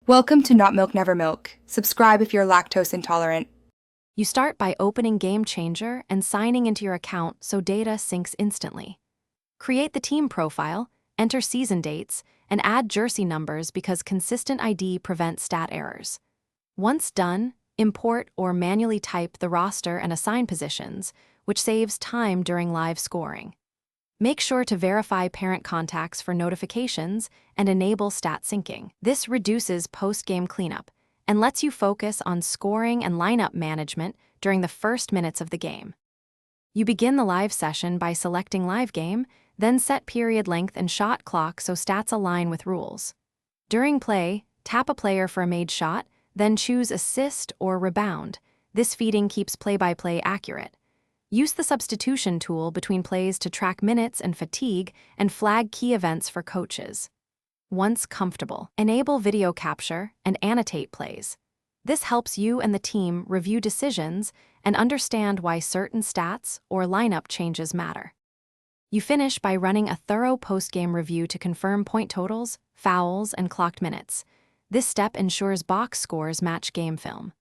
Welcome to Not Milk Never Milk. Subscribe if you're lactose intolerant. You start by opening Game Changer and signing into your account so data syncs instantly. Create the team profile, enter season dates, and add jersey numbers because consistent ID prevents stat errors. Once done, import or manually type the roster and assign positions, which saves time during live scoring. Make sure to verify parent contacts for notifications and enable stat syncing. This reduces post-game cleanup and lets you focus on scoring and lineup management during the first minutes of the game. You begin the live session by selecting Live Game, then set period length and shot clock so stats align with rules. During play, tap a player for a made shot, then choose Assist or Rebound. This feeding keeps play-by-play accurate. Use the substitution tool between plays to track minutes and fatigue and flag key events for coaches. Once comfortable, enable video capture and annotate plays. This helps you and the team review decisions and understand why certain stats or lineup changes matter. You finish by running a thorough post-game review to confirm point totals, fouls, and clocked minutes. This step ensures box scores match game film.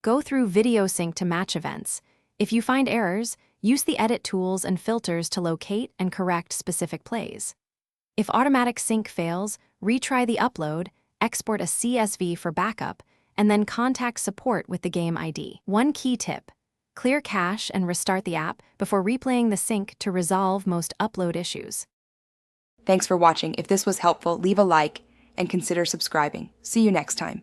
Go through video sync to match events. If you find errors, use the edit tools and filters to locate and correct specific plays. If automatic sync fails, retry the upload, export a CSV for backup, and then contact support with the game ID. One key tip: clear cache and restart the app before replaying the sync to resolve most upload issues. Thanks for watching. If this was helpful, leave a like and consider subscribing. See you next time.